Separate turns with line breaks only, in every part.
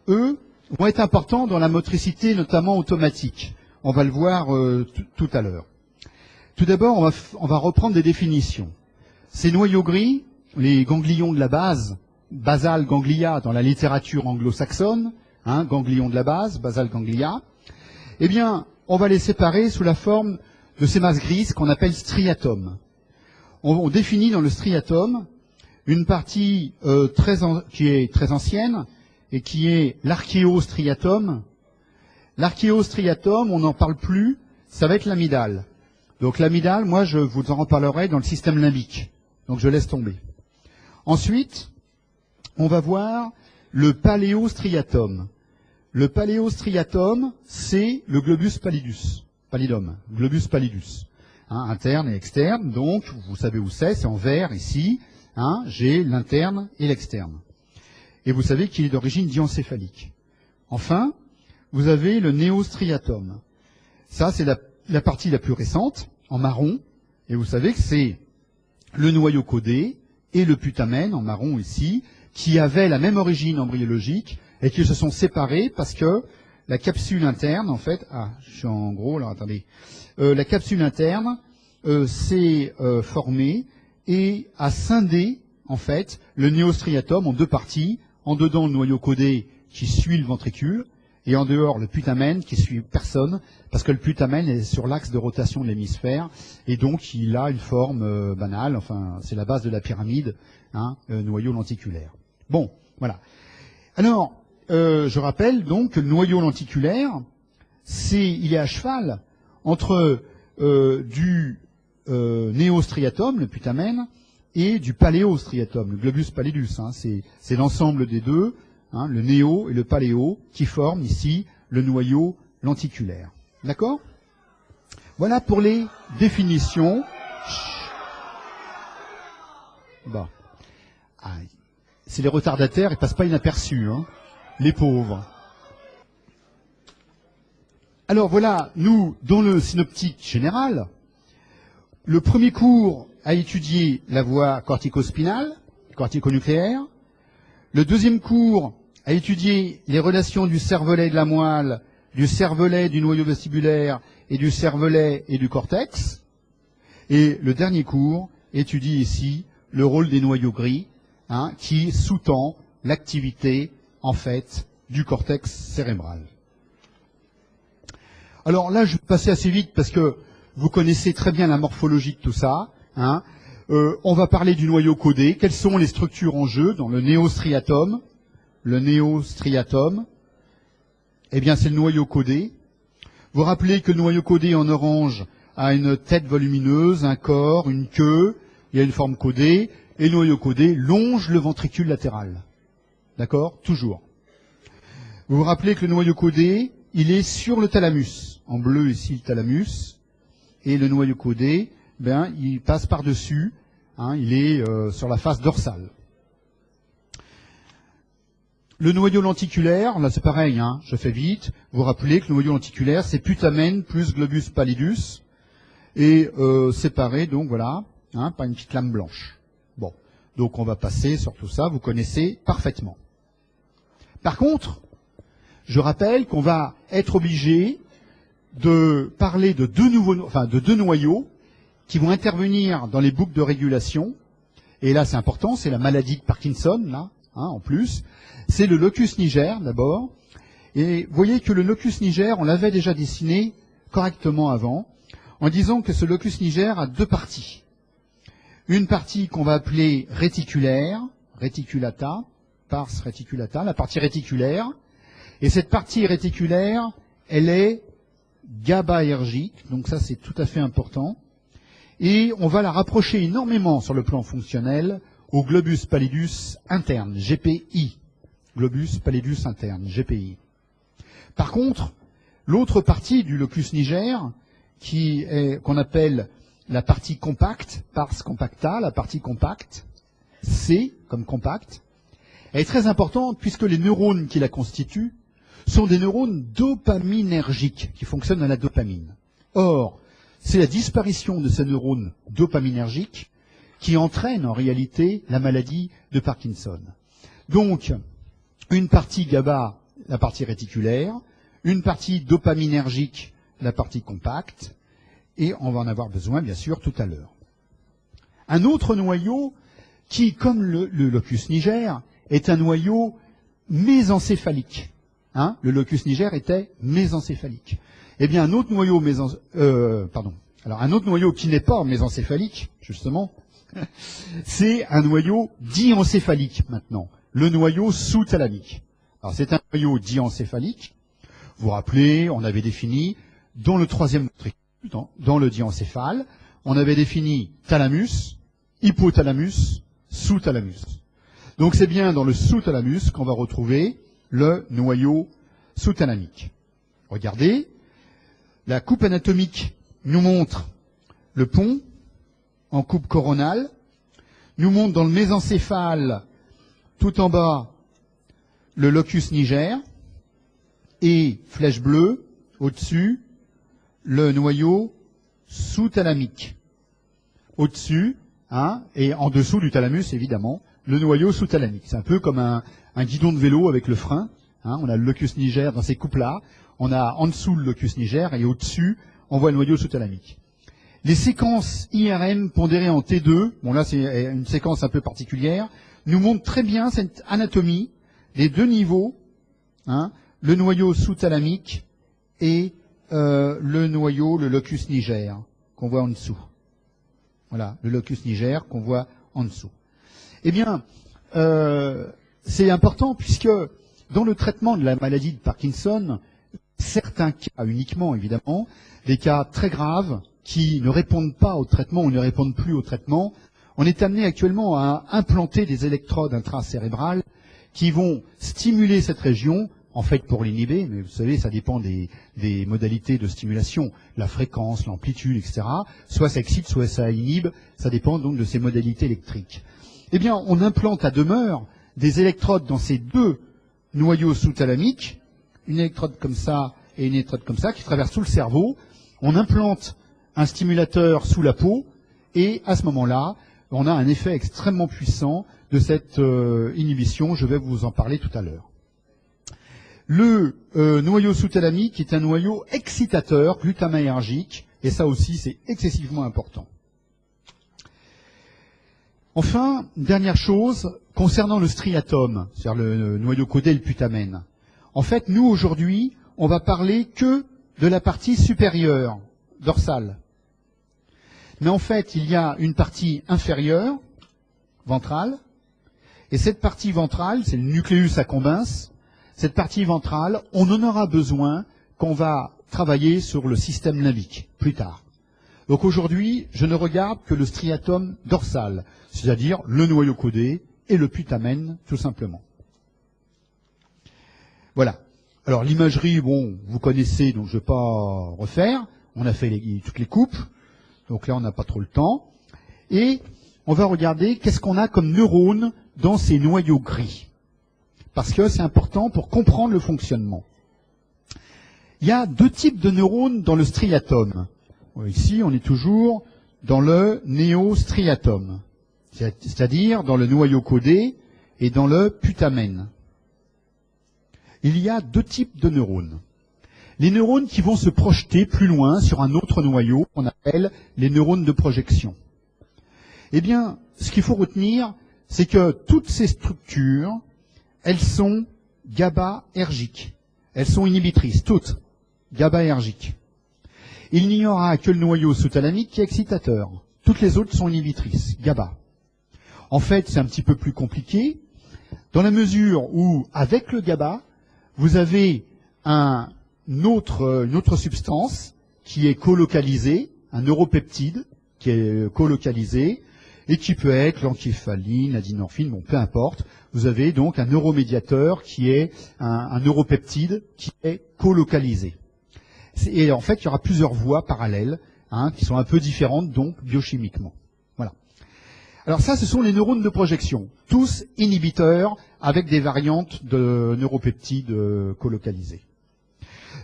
eux, vont être importants dans la motricité, notamment automatique. On va le voir tout à l'heure. Tout d'abord, on va reprendre des définitions. Ces noyaux gris, les ganglions de la base, basal ganglia dans la littérature anglo-saxonne, ganglion de la base, basal ganglia, eh bien, on va les séparer sous la forme de ces masses grises qu'on appelle striatomes. On définit dans le striatome une partie qui est très ancienne et qui est l'archéostriatome. L'archéostriatome, on n'en parle plus, ça va être l'amygdale. Donc l'amygdale, moi, je vous en reparlerai dans le système limbique. Donc je laisse tomber. Ensuite, on va voir le paléostriatome. Le paléostriatome, c'est le globus pallidum, globus pallidus, interne et externe. Donc, vous savez où c'est en vert ici. J'ai l'interne et l'externe. Et vous savez qu'il est d'origine diencéphalique. Enfin, vous avez le néostriatome. Ça, c'est la partie la plus récente, en marron. Et vous savez que c'est le noyau codé et le putamen, en marron ici, qui avaient la même origine embryologique et qui se sont séparés parce que la capsule interne, en fait, je suis en gros, alors attendez, la capsule interne s'est formée et a scindé, en fait, le néostriatome en deux parties, en dedans le noyau codé qui suit le ventricule, et en dehors le putamen qui suit personne, parce que le putamen est sur l'axe de rotation de l'hémisphère, et donc il a une forme banale, enfin c'est la base de la pyramide, noyau lenticulaire. Bon, voilà. Alors, je rappelle donc que le noyau lenticulaire, il est à cheval entre du néostriatome, le putamen, et du paléostriatome, le globus pallidus. C'est l'ensemble des deux, le néo et le paléo, qui forment ici le noyau lenticulaire. D'accord? Voilà pour les définitions. Bon. C'est les retardataires, ils passent pas inaperçus, les pauvres. Alors voilà, nous, dans le synoptique général, le premier cours a étudié la voie corticospinale, corticonucléaire. Le deuxième cours a étudié les relations du cervelet de la moelle, du cervelet du noyau vestibulaire et du cervelet et du cortex. Et le dernier cours étudie ici le rôle des noyaux gris, qui sous-tend l'activité, en fait, du cortex cérébral. Alors là, je vais passer assez vite parce que vous connaissez très bien la morphologie de tout ça. On va parler du noyau codé. Quelles sont les structures en jeu dans le néostriatome? Le néostriatome, eh bien, c'est le noyau codé. Vous rappelez que le noyau codé en orange a une tête volumineuse, un corps, une queue, il y a une forme codée, et le noyau codé longe le ventricule latéral. D'accord? Toujours. Vous vous rappelez que le noyau codé, il est sur le thalamus. En bleu ici, le thalamus. Et le noyau codé, il passe par-dessus. Il est sur la face dorsale. Le noyau lenticulaire, là c'est pareil, je fais vite. Vous vous rappelez que le noyau lenticulaire, c'est putamen plus globus pallidus. Et séparé, donc voilà, par une petite lame blanche. Bon, donc on va passer sur tout ça, vous connaissez parfaitement. Par contre, je rappelle qu'on va être obligé de parler de deux noyaux qui vont intervenir dans les boucles de régulation. Et là, c'est important, c'est la maladie de Parkinson, là, en plus. C'est le locus niger, d'abord. Et vous voyez que le locus niger, on l'avait déjà dessiné correctement avant, en disant que ce locus niger a deux parties. Une partie qu'on va appeler réticulaire, réticulata, pars réticulata, la partie réticulaire. Et cette partie réticulaire, elle est GABAergique, donc ça c'est tout à fait important. Et on va la rapprocher énormément sur le plan fonctionnel au globus pallidus interne, GPI. Globus pallidus interne, GPI. Par contre, l'autre partie du locus niger, qu'on appelle la partie compacte, pars compacta, la partie compacte, C comme compact, elle est très importante puisque les neurones qui la constituent sont des neurones dopaminergiques qui fonctionnent à la dopamine. Or, c'est la disparition de ces neurones dopaminergiques qui entraîne en réalité la maladie de Parkinson. Donc, une partie GABA la partie réticulaire, une partie dopaminergique, la partie compacte, et on va en avoir besoin, bien sûr, tout à l'heure. Un autre noyau qui, comme le locus niger, est un noyau mésencéphalique. Hein, le locus niger était mésencéphalique. Eh bien, un autre noyau un autre noyau qui n'est pas mésencéphalique, justement, c'est un noyau diencéphalique maintenant, le noyau sous-thalamique. Alors, c'est un noyau diencéphalique. Vous vous rappelez, on avait défini dans le troisième ventricule, dans le diencéphale, on avait défini thalamus, hypothalamus, sous-thalamus. Donc c'est bien dans le sous-thalamus qu'on va retrouver le noyau sous-thalamique. Regardez, la coupe anatomique nous montre le pont en coupe coronale, nous montre dans le mésencéphale, tout en bas, le locus niger, et flèche bleue, au-dessus, le noyau sous-thalamique. Au-dessus, hein, et en dessous du thalamus, évidemment, le noyau sous-thalamique. C'est un peu comme un guidon de vélo avec le frein. Hein, on a le locus niger dans ces coupes-là, on a en dessous le locus niger, et au-dessus, on voit le noyau sous-thalamique. Les séquences IRM pondérées en T2, bon là c'est une séquence un peu particulière, nous montrent très bien cette anatomie des deux niveaux, hein, le noyau sous-thalamique et le noyau, le locus niger, qu'on voit en dessous. Voilà, le locus niger qu'on voit en dessous. Eh bien, c'est important puisque dans le traitement de la maladie de Parkinson, certains cas uniquement, évidemment, des cas très graves qui ne répondent pas au traitement ou ne répondent plus au traitement, on est amené actuellement à implanter des électrodes intracérébrales qui vont stimuler cette région, en fait pour l'inhiber, mais vous savez, ça dépend des modalités de stimulation, la fréquence, l'amplitude, etc. Soit ça excite, soit ça inhibe, ça dépend donc de ces modalités électriques. Eh bien, on implante à demeure des électrodes dans ces deux noyaux sous-thalamiques, une électrode comme ça et une électrode comme ça, qui traverse tout le cerveau. On implante un stimulateur sous la peau, et à ce moment-là, on a un effet extrêmement puissant de cette inhibition. Je vais vous en parler tout à l'heure. Le noyau sous-thalamique est un noyau excitateur glutamatergique, et ça aussi c'est excessivement important. Enfin, dernière chose, concernant le striatum, c'est-à-dire le noyau codé, le putamène. En fait, nous aujourd'hui, on va parler que de la partie supérieure, dorsale. Mais en fait, il y a une partie inférieure, ventrale, et cette partie ventrale, c'est le nucléus accumbens. Cette partie ventrale, on en aura besoin quand on va travailler sur le système limbique, plus tard. Donc aujourd'hui, je ne regarde que le striatum dorsal, c'est-à-dire le noyau codé et le putamène, tout simplement. Voilà. Alors l'imagerie, bon, vous connaissez, donc je ne vais pas refaire. On a fait toutes les coupes, donc là on n'a pas trop le temps. Et on va regarder qu'est-ce qu'on a comme neurones dans ces noyaux gris. Parce que c'est important pour comprendre le fonctionnement. Il y a deux types de neurones dans le striatum. Ici, on est toujours dans le néostriatum, c'est-à-dire dans le noyau codé et dans le putamène. Il y a deux types de neurones. Les neurones qui vont se projeter plus loin sur un autre noyau, qu'on appelle les neurones de projection. Eh bien, ce qu'il faut retenir, c'est que toutes ces structures, elles sont GABAergiques. Elles sont inhibitrices, toutes GABAergiques. Il n'y aura que le noyau sous-thalamique qui est excitateur. Toutes les autres sont inhibitrices, GABA. En fait, c'est un petit peu plus compliqué, dans la mesure où, avec le GABA, vous avez une autre substance qui est colocalisée, un neuropeptide qui est colocalisé, et qui peut être l'enképhaline, la dynorphine, bon, peu importe. Vous avez donc un neuromédiateur qui est un neuropeptide qui est colocalisé. Et en fait, il y aura plusieurs voies parallèles, qui sont un peu différentes, donc biochimiquement. Voilà. Alors ça, ce sont les neurones de projection, tous inhibiteurs avec des variantes de neuropeptides colocalisés.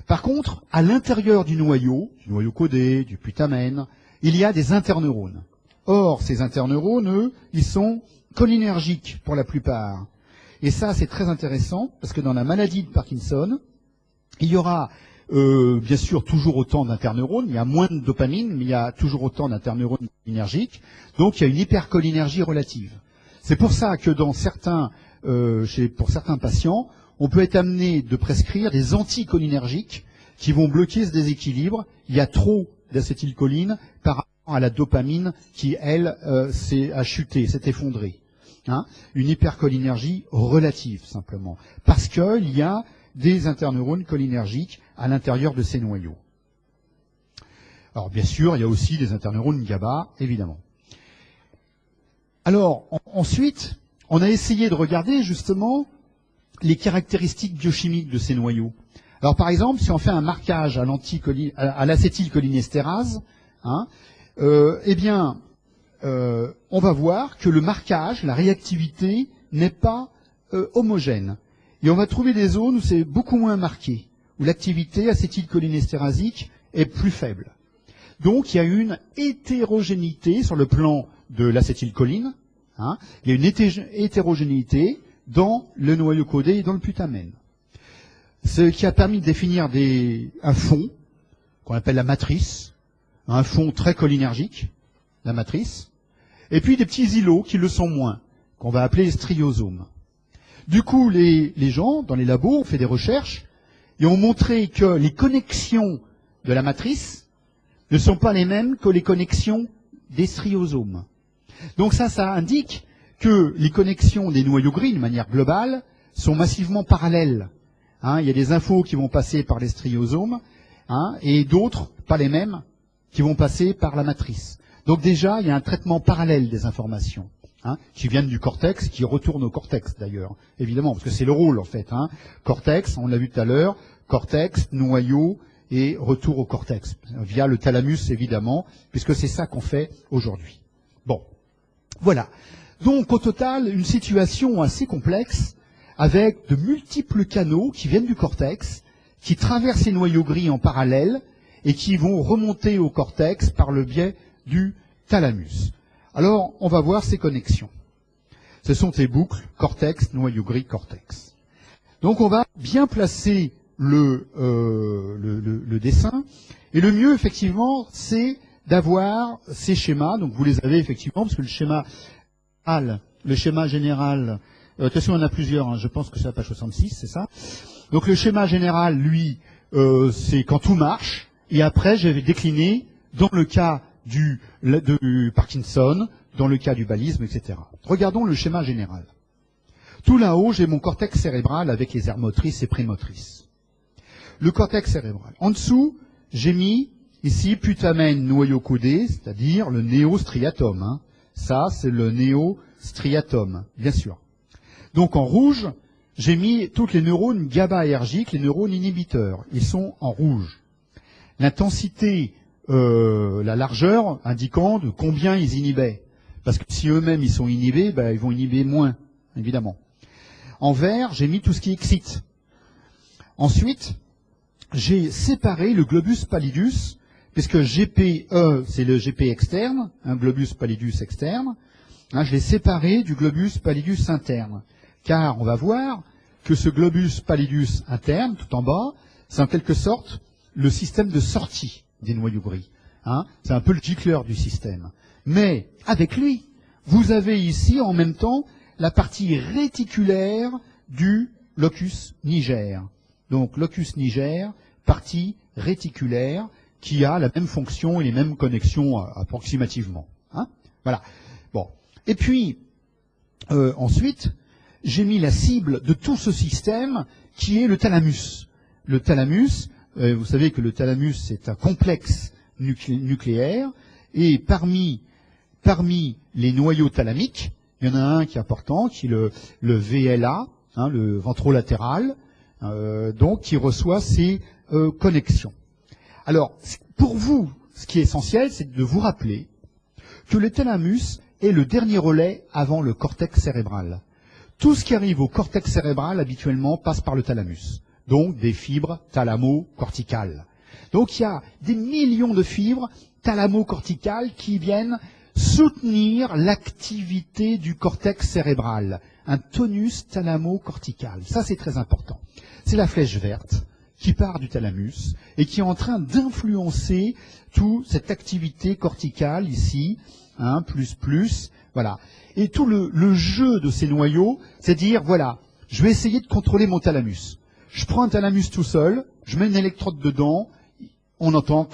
Par contre, à l'intérieur du noyau codé, du putamène, il y a des interneurones. Or, ces interneurones, eux, ils sont cholinergiques pour la plupart. Et ça, c'est très intéressant, parce que dans la maladie de Parkinson, il y aura bien sûr toujours autant d'interneurones, il y a moins de dopamine, mais il y a toujours autant d'interneurones énergiques, donc il y a une hypercholinergie relative. C'est pour ça que pour certains patients, on peut être amené de prescrire des anticholinergiques qui vont bloquer ce déséquilibre. Il y a trop d'acétylcholine par rapport à la dopamine qui, elle, a chuté, s'est effondrée. Hein, une hypercholinergie relative, simplement. Parce qu'il y a des interneurones cholinergiques à l'intérieur de ces noyaux. Alors, bien sûr, il y a aussi des interneurones GABA, évidemment. Alors, ensuite, on a essayé de regarder, justement, les caractéristiques biochimiques de ces noyaux. Alors, par exemple, si on fait un marquage à l'acétylcholinestérase, hein, on va voir que le marquage, la réactivité, n'est pas homogène. Et on va trouver des zones où c'est beaucoup moins marqué, où l'activité acétylcholinestérasique est plus faible. Donc il y a une hétérogénéité sur le plan de l'acétylcholine, hein, il y a une hétérogénéité dans le noyau codé et dans le putamène. Ce qui a permis de définir un fond, qu'on appelle la matrice, un fond très cholinergique, la matrice, et puis des petits îlots qui le sont moins, qu'on va appeler les striosomes. Du coup, les gens, dans les labos, ont fait des recherches et ont montré que les connexions de la matrice ne sont pas les mêmes que les connexions des striosomes. Donc ça indique que les connexions des noyaux gris, de manière globale, sont massivement parallèles. Hein, il y a des infos qui vont passer par les striosomes, hein, et d'autres, pas les mêmes, qui vont passer par la matrice. Donc déjà, il y a un traitement parallèle des informations, hein, qui viennent du cortex, qui retournent au cortex d'ailleurs, évidemment, parce que c'est le rôle en fait. Hein. Cortex, on l'a vu tout à l'heure, cortex, noyau et retour au cortex, via le thalamus évidemment, puisque c'est ça qu'on fait aujourd'hui. Bon, voilà. Donc au total, une situation assez complexe, avec de multiples canaux qui viennent du cortex, qui traversent les noyaux gris en parallèle, et qui vont remonter au cortex par le biais du thalamus. Alors, on va voir ces connexions. Ce sont ces boucles cortex, noyau gris, cortex. Donc, on va bien placer le dessin. Et le mieux, effectivement, c'est d'avoir ces schémas. Donc, vous les avez effectivement, parce que le schéma général, attention, il y en a plusieurs, hein, je pense que c'est la page 66, c'est ça. Donc, le schéma général, lui, c'est quand tout marche. Et après, je vais décliner dans le cas du Parkinson, dans le cas du balisme, etc. Regardons le schéma général. Tout là-haut, j'ai mon cortex cérébral avec les aires motrices et prémotrices. Le cortex cérébral. En dessous, j'ai mis ici putamène noyau codé, c'est-à-dire le néostriatum. Hein. Ça, c'est le néostriatum, bien sûr. Donc en rouge, j'ai mis toutes les neurones GABAergiques, les neurones inhibiteurs. Ils sont en rouge. L'intensité, la largeur indiquant de combien ils inhibaient. Parce que si eux-mêmes ils sont inhibés, ben, ils vont inhiber moins, évidemment. En vert, j'ai mis tout ce qui excite. Ensuite, j'ai séparé le globus pallidus, puisque GPE, c'est le GP externe, un globus pallidus externe. Hein, je l'ai séparé du globus pallidus interne. Car on va voir que ce globus pallidus interne, tout en bas, c'est en quelque sorte le système de sortie des noyaux gris. Hein, c'est un peu le gicleur du système. Mais avec lui, vous avez ici en même temps la partie réticulaire du locus niger. Donc locus niger, partie réticulaire, qui a la même fonction et les mêmes connexions approximativement. Hein, voilà. Bon. Et puis, ensuite, j'ai mis la cible de tout ce système qui est le thalamus. Le thalamus, vous savez que le thalamus, c'est un complexe nucléaire, et parmi les noyaux thalamiques, il y en a un qui est important, qui est le VLA, hein, le ventrolatéral, donc qui reçoit ces connexions. Alors, pour vous, ce qui est essentiel, c'est de vous rappeler que le thalamus est le dernier relais avant le cortex cérébral. Tout ce qui arrive au cortex cérébral, habituellement, passe par le thalamus. Donc des fibres thalamo-corticales. Donc il y a des millions de fibres thalamo-corticales qui viennent soutenir l'activité du cortex cérébral, un tonus thalamo-cortical. Ça, c'est très important. C'est la flèche verte qui part du thalamus et qui est en train d'influencer toute cette activité corticale ici, voilà. Et tout le jeu de ces noyaux, c'est dire, voilà, je vais essayer de contrôler mon thalamus. Je prends un thalamus tout seul, je mets une électrode dedans, on entend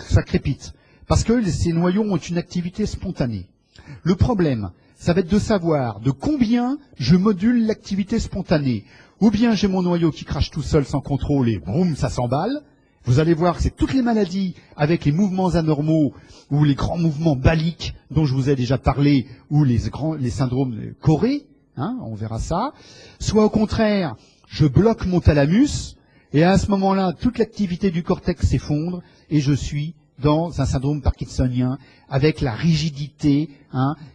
ça crépite. Parce que ces noyaux ont une activité spontanée. Le problème, ça va être de savoir de combien je module l'activité spontanée. Ou bien j'ai mon noyau qui crache tout seul sans contrôle et boum, ça s'emballe. Vous allez voir que c'est toutes les maladies avec les mouvements anormaux ou les grands mouvements baliques dont je vous ai déjà parlé, ou les syndromes Corée, on verra ça. Soit au contraire, je bloque mon thalamus et à ce moment-là, toute l'activité du cortex s'effondre et je suis dans un syndrome parkinsonien avec la rigidité,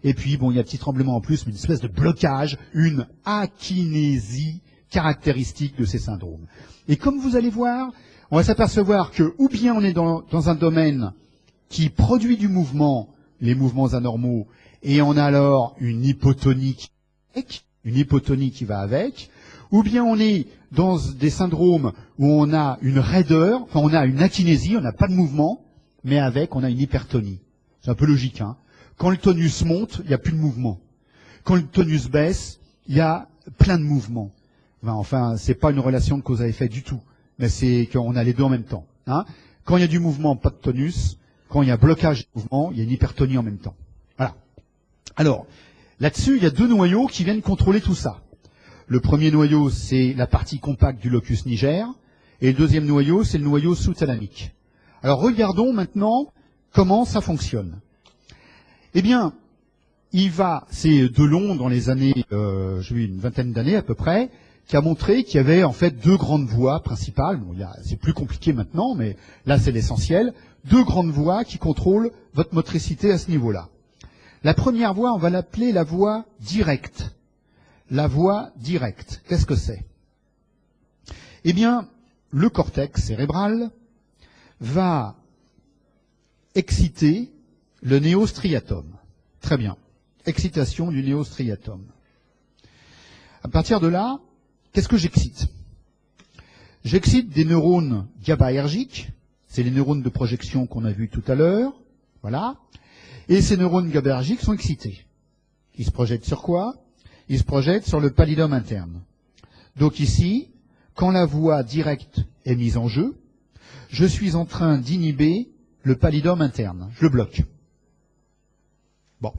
et puis bon, il y a un petit tremblement en plus, mais une espèce de blocage, une akinésie caractéristique de ces syndromes. Et comme vous allez voir, on va s'apercevoir que ou bien on est dans un domaine qui produit du mouvement, les mouvements anormaux, et on a alors une hypotonie qui va avec, ou bien on est dans des syndromes où on a une raideur, enfin on a une akinésie, on n'a pas de mouvement, mais avec, on a une hypertonie. C'est un peu logique, Quand le tonus monte, il n'y a plus de mouvement. Quand le tonus baisse, il y a plein de mouvements. Enfin, c'est pas une relation de cause à effet du tout, mais c'est qu'on a les deux en même temps. Quand il y a du mouvement, pas de tonus. Quand il y a blocage du mouvement, il y a une hypertonie en même temps. Voilà. Alors, là-dessus, il y a deux noyaux qui viennent contrôler tout ça. Le premier noyau, c'est la partie compacte du locus niger, et le deuxième noyau, c'est le noyau sous-thalamique. Alors regardons maintenant comment ça fonctionne. Eh bien, c'est Delon dans les années, une vingtaine d'années à peu près, qui a montré qu'il y avait en fait deux grandes voies principales. Bon, c'est plus compliqué maintenant, mais là c'est l'essentiel. Deux grandes voies qui contrôlent votre motricité à ce niveau-là. La première voie, on va l'appeler la voie directe. La voie directe, qu'est-ce que c'est? Eh bien, le cortex cérébral va exciter le néostriatum. Très bien. Excitation du néostriatum. À partir de là, qu'est-ce que j'excite? J'excite des neurones GABAergiques. C'est les neurones de projection qu'on a vus tout à l'heure. Voilà. Et ces neurones GABAergiques sont excités. Ils se projettent sur quoi? Ils se projettent sur le pallidum interne. Donc ici, quand la voie directe est mise en jeu, je suis en train d'inhiber le pallidum interne. Je le bloque. Bon.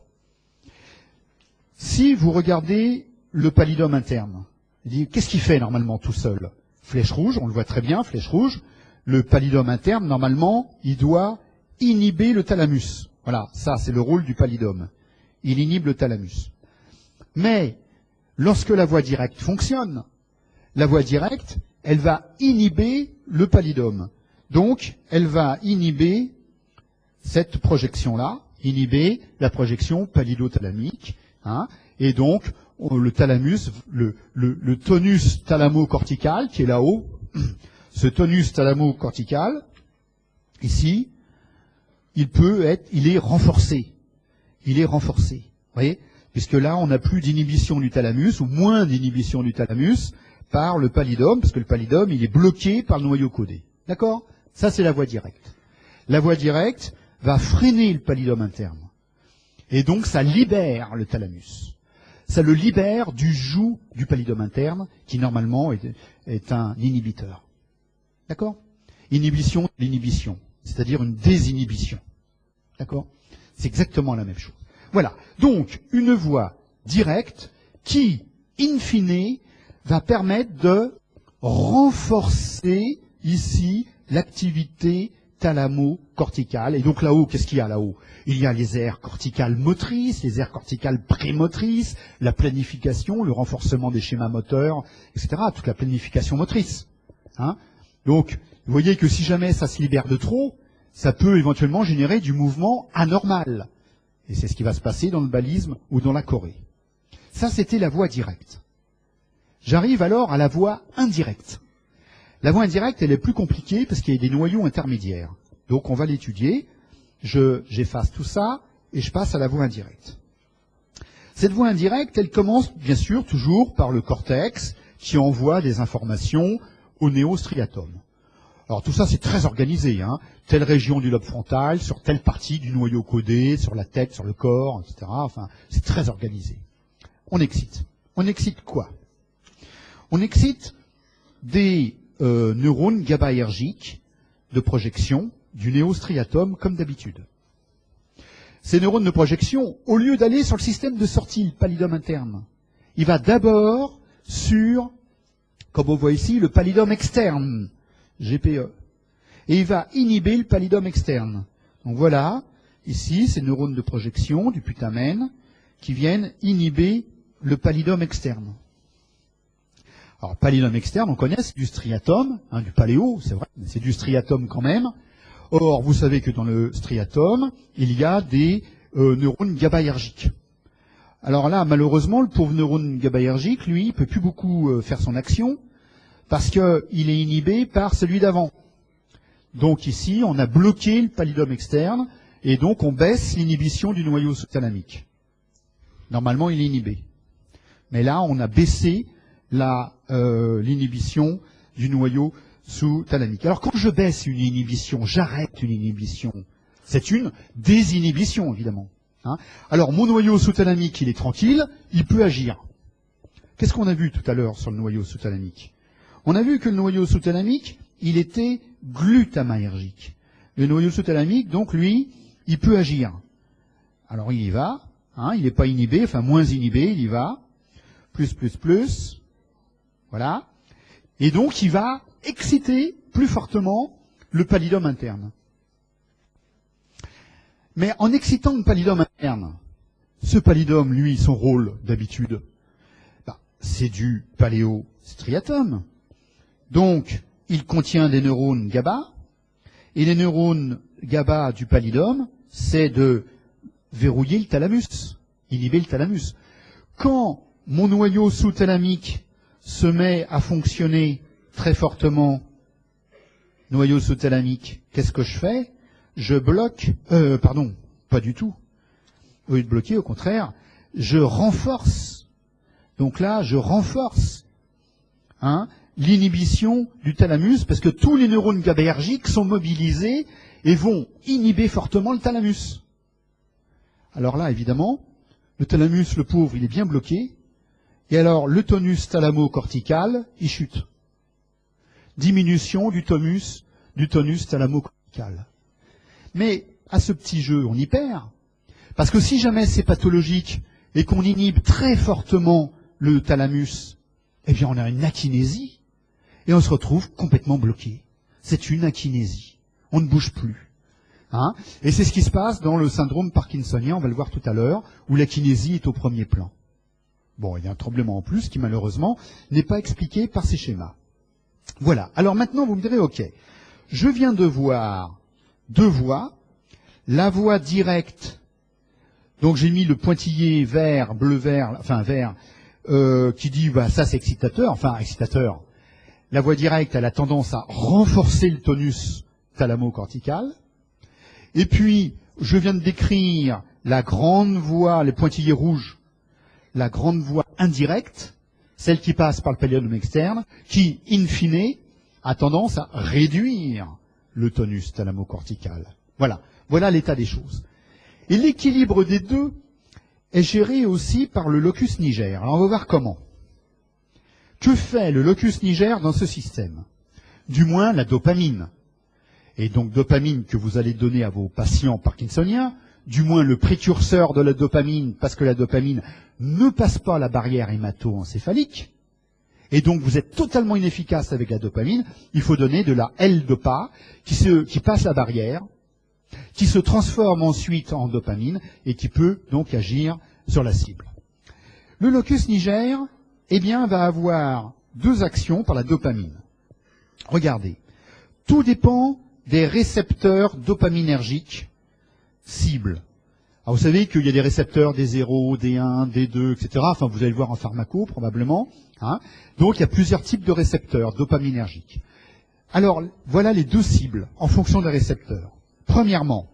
Si vous regardez le pallidum interne, qu'est-ce qu'il fait normalement tout seul? Flèche rouge, on le voit très bien, flèche rouge. Le pallidum interne, normalement, il doit inhiber le thalamus. Voilà, ça c'est le rôle du pallidum. Il inhibe le thalamus. Mais lorsque la voie directe fonctionne, la voie directe, elle va inhiber le pallidum. Donc, elle va inhiber cette projection-là, inhiber la projection pallidothalamique, et donc le thalamus, le tonus thalamo-cortical qui est là-haut, ce tonus thalamo-cortical, ici, il est renforcé. Il est renforcé. Vous voyez? Puisque là, on n'a plus d'inhibition du thalamus, ou moins d'inhibition du thalamus, par le pallidum, parce que le pallidum, il est bloqué par le noyau codé. D'accord? Ça, c'est la voie directe. La voie directe va freiner le pallidum interne. Et donc, ça libère le thalamus. Ça le libère du joug du pallidum interne, qui normalement est un inhibiteur. D'accord? Inhibition de l'inhibition, c'est-à-dire une désinhibition. D'accord? C'est exactement la même chose. Voilà. Donc, une voie directe qui, in fine, va permettre de renforcer ici l'activité thalamo-corticale. Et donc là-haut, qu'est-ce qu'il y a là-haut? Il y a les aires corticales motrices, les aires corticales prémotrices, la planification, le renforcement des schémas moteurs, etc. Toute la planification motrice. Donc, vous voyez que si jamais ça se libère de trop, ça peut éventuellement générer du mouvement anormal. Et c'est ce qui va se passer dans le balisme ou dans la chorée. Ça, c'était la voie directe. J'arrive alors à la voie indirecte. La voie indirecte, elle est plus compliquée parce qu'il y a des noyaux intermédiaires. Donc on va l'étudier. J'efface tout ça et je passe à la voie indirecte. Cette voie indirecte, elle commence bien sûr toujours par le cortex qui envoie des informations au néostriatum. Alors tout ça c'est très organisé, hein. Telle région du lobe frontal, sur telle partie du noyau codé, sur la tête, sur le corps, etc. Enfin, c'est très organisé. On excite. On excite quoi? On excite des neurones GABAergiques de projection du néostriatum comme d'habitude. Ces neurones de projection, au lieu d'aller sur le système de sortie, le pallidum interne, il va d'abord sur, comme on voit ici, le pallidum externe, GPE. Et il va inhiber le pallidum externe. Donc voilà, ici, ces neurones de projection du putamen qui viennent inhiber le pallidum externe. Alors, pallidum externe, on connaît, c'est du striatum, hein, du paléo, c'est vrai, mais c'est du striatum quand même. Or, vous savez que dans le striatum, il y a des neurones GABAergiques. Alors là, malheureusement, le pauvre neurone GABAergique, lui, il peut plus beaucoup faire son action, parce qu'il est inhibé par celui d'avant. Donc ici, on a bloqué le pallidum externe, et donc on baisse l'inhibition du noyau sous-thalamique. Normalement, il est inhibé. Mais là, on a baissé l'inhibition du noyau sous-thalamique. Alors quand je baisse une inhibition, j'arrête une inhibition, c'est une désinhibition, évidemment. Hein. Alors mon noyau sous-thalamique, il est tranquille, il peut agir. Qu'est-ce qu'on a vu tout à l'heure sur le noyau sous-thalamique? On a vu que le noyau sous-thalamique, il était glutamaergique. Le noyau sous-thalamique, donc lui, il peut agir. Alors il y va, hein, il n'est pas inhibé, enfin moins inhibé, il y va, plus, voilà. Et donc il va exciter plus fortement le pallidum interne. Mais en excitant le pallidum interne, ce pallidum, lui, son rôle d'habitude, c'est du paléostriatum. Donc, il contient des neurones GABA, et les neurones GABA du pallidum, c'est de verrouiller le thalamus, inhiber le thalamus. Quand mon noyau sous-thalamique se met à fonctionner très fortement, noyau sous-thalamique, qu'est-ce que je fais? Je bloque, pas du tout. Au lieu de bloquer, au contraire, je renforce. Donc là, je renforce l'inhibition du thalamus, parce que tous les neurones GABAergiques sont mobilisés et vont inhiber fortement le thalamus. Alors là, évidemment, le thalamus, le pauvre, il est bien bloqué, et alors le tonus thalamo-cortical, il chute. Diminution du tonus thalamo-cortical. Mais à ce petit jeu, on y perd, parce que si jamais c'est pathologique et qu'on inhibe très fortement le thalamus, eh bien on a une akinésie, et on se retrouve complètement bloqué. C'est une akinésie. On ne bouge plus. Hein, et c'est ce qui se passe dans le syndrome parkinsonien, on va le voir tout à l'heure, où l'akinésie est au premier plan. Bon, il y a un tremblement en plus qui malheureusement n'est pas expliqué par ces schémas. Voilà. Alors maintenant, vous me direz, ok, je viens de voir deux voies. La voie directe, donc j'ai mis le pointillé vert, bleu-vert, enfin vert, qui dit, bah ça c'est excitateur, enfin excitateur. La voie directe, elle a tendance à renforcer le tonus thalamo-cortical. Et puis, je viens de décrire la grande voie, les pointillés rouges, la grande voie indirecte, celle qui passe par le pallidum externe, qui, in fine, a tendance à réduire le tonus thalamo-cortical. Voilà. Voilà l'état des choses. Et l'équilibre des deux est géré aussi par le locus niger. Alors on va voir comment. Que fait le locus niger dans ce système? Du moins la dopamine. Et donc dopamine que vous allez donner à vos patients parkinsoniens, du moins le précurseur de la dopamine, parce que la dopamine ne passe pas la barrière hémato-encéphalique, et donc vous êtes totalement inefficace avec la dopamine, il faut donner de la L-dopa qui passe la barrière, qui se transforme ensuite en dopamine et qui peut donc agir sur la cible. Le locus niger, eh bien, va avoir deux actions par la dopamine. Regardez, tout dépend des récepteurs dopaminergiques cibles. Alors vous savez qu'il y a des récepteurs D0, D1, D2, etc. Enfin, vous allez le voir en pharmaco, probablement. Hein. Donc, il y a plusieurs types de récepteurs dopaminergiques. Alors, voilà les deux cibles en fonction des récepteurs. Premièrement,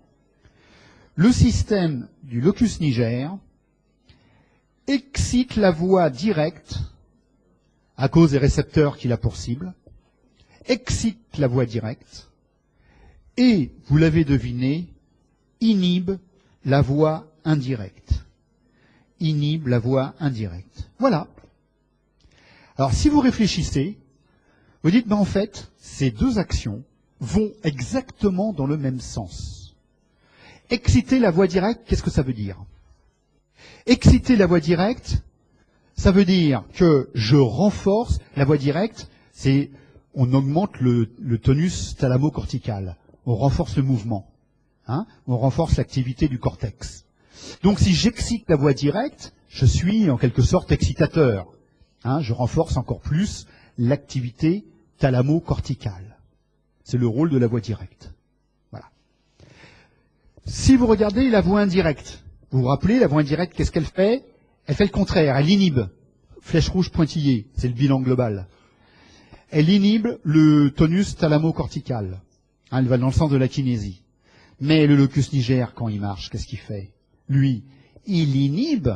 le système du locus niger excite la voie directe, à cause des récepteurs qu'il a pour cible, excite la voie directe, et, vous l'avez deviné, inhibe la voie indirecte. Inhibe la voie indirecte. Voilà. Alors, si vous réfléchissez, vous dites, en fait, ces deux actions vont exactement dans le même sens. Exciter la voie directe, qu'est-ce que ça veut dire? Exciter la voie directe, ça veut dire que je renforce la voie directe, c'est on augmente le tonus thalamo-cortical, on renforce le mouvement, hein, on renforce l'activité du cortex. Donc si j'excite la voie directe, je suis en quelque sorte excitateur, hein, je renforce encore plus l'activité thalamo-corticale. C'est le rôle de la voie directe. Voilà. Si vous regardez la voie indirecte, vous vous rappelez, la voie indirecte, qu'est-ce qu'elle fait? Elle fait le contraire, elle inhibe. Flèche rouge pointillée, c'est le bilan global. Elle inhibe le tonus thalamo-cortical. Hein, elle va dans le sens de la kinésie. Mais le locus niger, quand il marche, qu'est-ce qu'il fait? Lui, il inhibe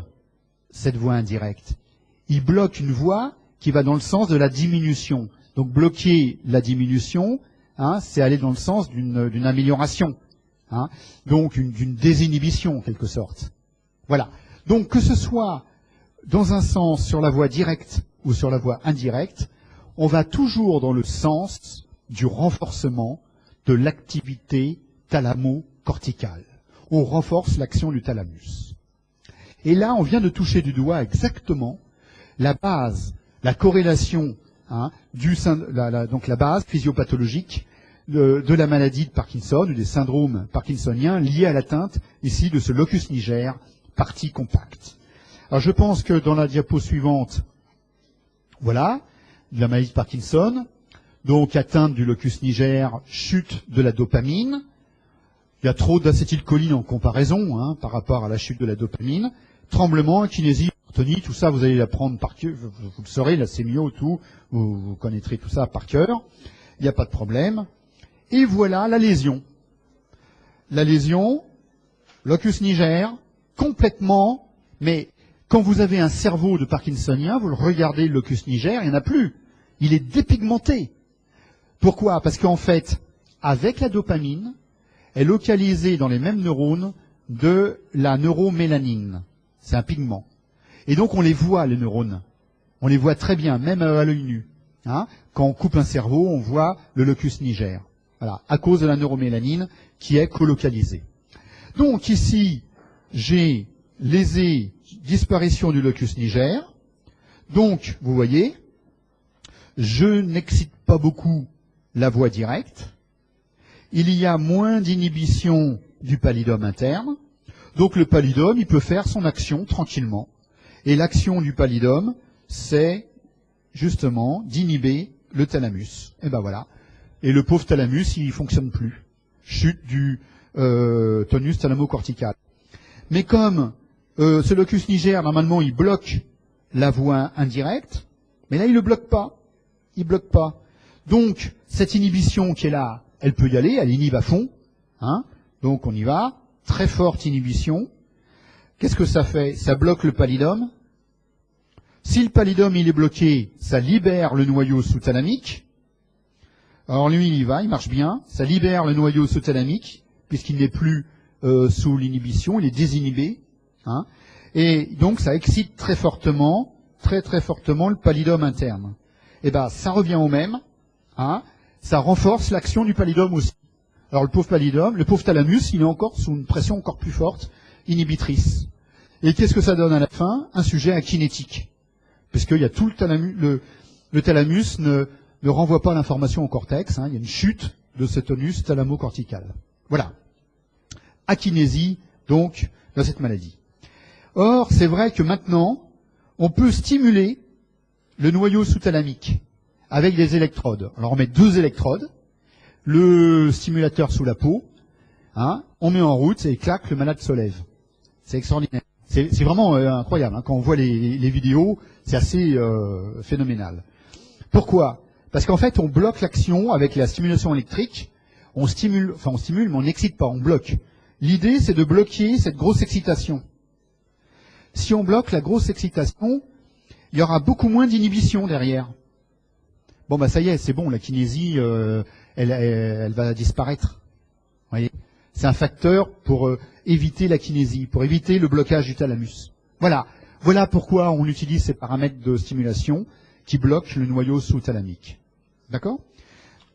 cette voie indirecte. Il bloque une voie qui va dans le sens de la diminution. Donc bloquer la diminution, hein, c'est aller dans le sens d'une amélioration. Hein, donc d'une désinhibition en quelque sorte. Voilà. Donc que ce soit dans un sens sur la voie directe ou sur la voie indirecte, on va toujours dans le sens du renforcement de l'activité thalamo-corticale. On renforce l'action du thalamus. Et là, on vient de toucher du doigt exactement la base, la corrélation, hein, donc la base physiopathologique de la maladie de Parkinson ou des syndromes parkinsoniens liés à l'atteinte ici de ce locus niger, partie compacte. Alors je pense que dans la diapo suivante, voilà, de la maladie de Parkinson, donc atteinte du locus niger, chute de la dopamine. Il y a trop d'acétylcholine en comparaison, hein, par rapport à la chute de la dopamine. Tremblement, kinésie, orthonie, tout ça vous allez l'apprendre par cœur, vous le saurez, la sémio, tout, vous connaîtrez tout ça par cœur. Il n'y a pas de problème. Et voilà la lésion. La lésion, locus niger, complètement, mais quand vous avez un cerveau de parkinsonien, vous le regardez, le locus niger, il n'y en a plus. Il est dépigmenté. Pourquoi? Parce qu'en fait, avec la dopamine, est localisée dans les mêmes neurones de la neuromélanine. C'est un pigment. Et donc on les voit, les neurones. On les voit très bien, même à l'œil nu. Hein, quand on coupe un cerveau, on voit le locus niger. Voilà, à cause de la neuromélanine qui est colocalisée. Donc ici, j'ai lésé disparition du locus niger. Donc, vous voyez, je n'excite pas beaucoup la voie directe. Il y a moins d'inhibition du pallidum interne. Donc le pallidum, il peut faire son action tranquillement. Et l'action du pallidum, c'est justement d'inhiber le thalamus. Et ben voilà. Et le pauvre thalamus, il ne fonctionne plus. Chute du tonus thalamo-cortical. Mais comme ce locus niger, normalement, il bloque la voie indirecte, mais là, il ne le bloque pas. Il bloque pas. Donc, cette inhibition qui est là, elle peut y aller, elle inhibe à fond. Hein, donc, on y va. Très forte inhibition. Qu'est-ce que ça fait? Ça bloque le pallidum. Si le pallidum, il est bloqué, ça libère le noyau sous-thalamique. Alors lui, il y va, il marche bien. Ça libère le noyau sous-thalamique, puisqu'il n'est plus sous l'inhibition, il est désinhibé. Hein, et donc, ça excite très fortement, très fortement le pallidum interne. Et ben, ça revient au même. Hein, ça renforce l'action du pallidum aussi. Alors le pauvre pallidum, le pauvre thalamus, il est encore sous une pression encore plus forte, inhibitrice. Et qu'est-ce que ça donne à la fin? Un sujet akinétique. Puisqu'il y a tout le thalamus, le thalamus ne renvoie pas l'information au cortex, hein, il y a une chute de ce tonus thalamo-cortical. Voilà. Akinésie, donc, de cette maladie. Or, c'est vrai que maintenant, on peut stimuler le noyau sous-thalamique avec des électrodes. Alors on met 2 électrodes, le stimulateur sous la peau, hein, on met en route et clac, le malade se lève. C'est extraordinaire. C'est vraiment incroyable. Hein. Quand on voit les vidéos, c'est assez phénoménal. Pourquoi? Parce qu'en fait, on bloque l'action avec la stimulation électrique. On stimule, mais on n'excite pas, on bloque. L'idée, c'est de bloquer cette grosse excitation. Si on bloque la grosse excitation, il y aura beaucoup moins d'inhibition derrière. Bon, bah ça y est, c'est bon, la kinésie, elle va disparaître. Vous voyez, c'est un facteur pour éviter la kinésie, pour éviter le blocage du thalamus. Voilà. Voilà pourquoi on utilise ces paramètres de stimulation qui bloquent le noyau sous-thalamique. D'accord ?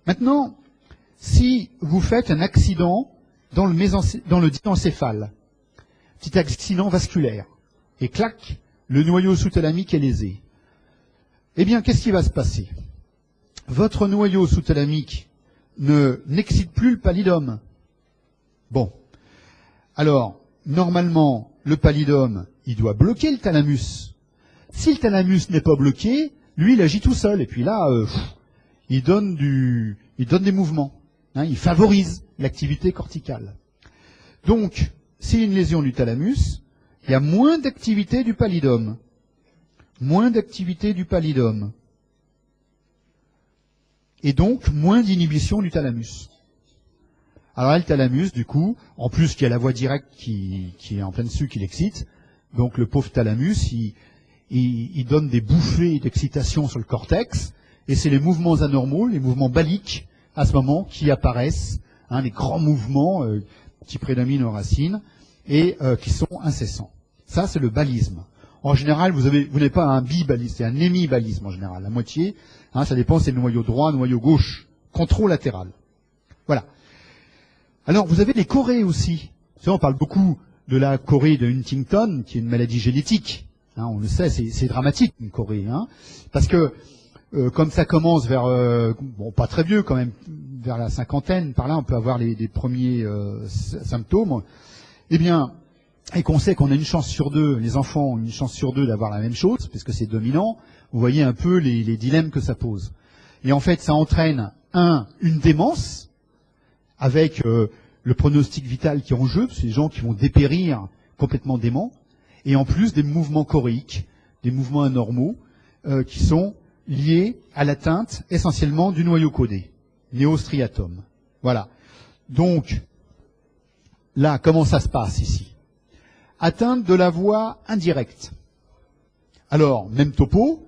Maintenant, si vous faites un accident dans le diencéphale, petit accident vasculaire, et clac, le noyau sous-thalamique est lésé, eh bien, qu'est-ce qui va se passer ? Votre noyau sous-thalamique n'excite plus le pallidum. Bon. Alors, normalement, le pallidum, il doit bloquer le thalamus. Si le thalamus n'est pas bloqué, lui, il agit tout seul. Et puis là, il donne des mouvements. Hein, il favorise l'activité corticale. Donc, s'il y a une lésion du thalamus, il y a moins d'activité du pallidum. Moins d'activité du pallidum. Et donc, moins d'inhibition du thalamus. Alors là, le thalamus, du coup, en plus qu'il y a la voie directe qui est en plein dessus, qui l'excite, donc le pauvre thalamus, il donne des bouffées d'excitation sur le cortex, et c'est les mouvements anormaux, les mouvements baliques, à ce moment, qui apparaissent, hein, les grands mouvements qui prédominent aux racines, et qui sont incessants. Ça, c'est le balisme. En général, vous n'avez pas un bibalisme, c'est un hémibalisme en général, la moitié. Hein, ça dépend, c'est le noyau droit, noyau gauche, controlatéral. Voilà. Alors, vous avez les chorées aussi. Vous savez, on parle beaucoup de la chorée de Huntington, qui est une maladie génétique. Hein, on le sait, c'est dramatique, une chorée. Hein, parce que, comme ça commence vers, bon, pas très vieux quand même, vers la cinquantaine, par là, on peut avoir les premiers symptômes. Eh bien, et qu'on sait qu'on a une chance sur deux, les enfants ont une chance sur deux d'avoir la même chose, puisque c'est dominant, vous voyez un peu les dilemmes que ça pose. Et en fait, ça entraîne, une démence, avec le pronostic vital qui est en jeu, c'est des gens qui vont dépérir complètement déments, et en plus des mouvements choréiques, des mouvements anormaux, qui sont liés à l'atteinte essentiellement du noyau codé, néostriatum. Voilà. Donc, là, comment ça se passe ici ? Atteinte de la voie indirecte. Alors, même topo,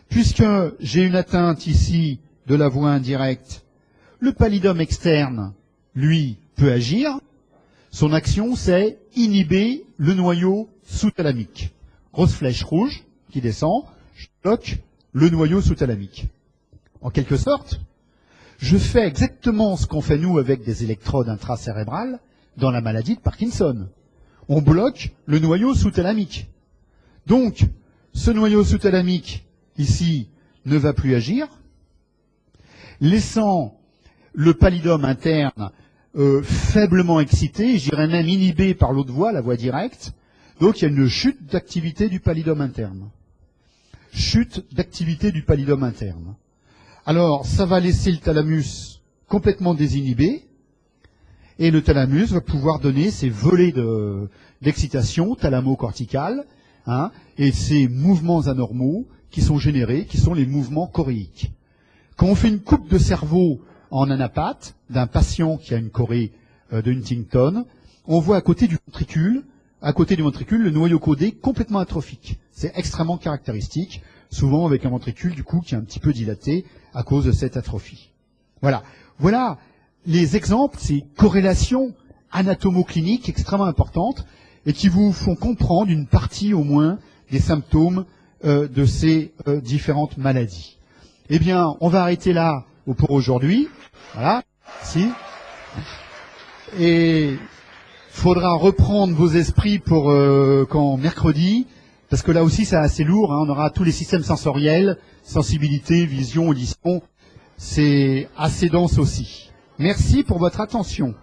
puisque j'ai une atteinte ici de la voie indirecte, le pallidum externe, lui, peut agir. Son action, c'est inhiber le noyau sous-thalamique. Grosse flèche rouge qui descend, je bloque le noyau sous-thalamique. En quelque sorte, je fais exactement ce qu'on fait nous avec des électrodes intracérébrales dans la maladie de Parkinson. On bloque le noyau sous-thalamique. Donc, ce noyau sous-thalamique, ici, ne va plus agir, laissant le pallidum interne faiblement excité, je dirais même inhibé par l'autre voie, la voie directe. Donc, il y a une chute d'activité du pallidum interne. Chute d'activité du pallidum interne. Alors, ça va laisser le thalamus complètement désinhibé, et le thalamus va pouvoir donner ces volées d'excitation thalamo-corticale, hein, et ces mouvements anormaux qui sont générés, qui sont les mouvements choréiques. Quand on fait une coupe de cerveau en anapathe d'un patient qui a une chorée de Huntington, on voit à côté du ventricule, le noyau codé complètement atrophique. C'est extrêmement caractéristique, souvent avec un ventricule du coup qui est un petit peu dilaté à cause de cette atrophie. Voilà. Voilà les exemples, ces corrélations anatomo-cliniques extrêmement importantes et qui vous font comprendre une partie au moins des symptômes de ces différentes maladies. Eh bien, on va arrêter là pour aujourd'hui. Voilà. Si. Et faudra reprendre vos esprits pour quand mercredi, parce que là aussi c'est assez lourd. Hein, on aura tous les systèmes sensoriels, sensibilité, vision, audition. C'est assez dense aussi. Merci pour votre attention.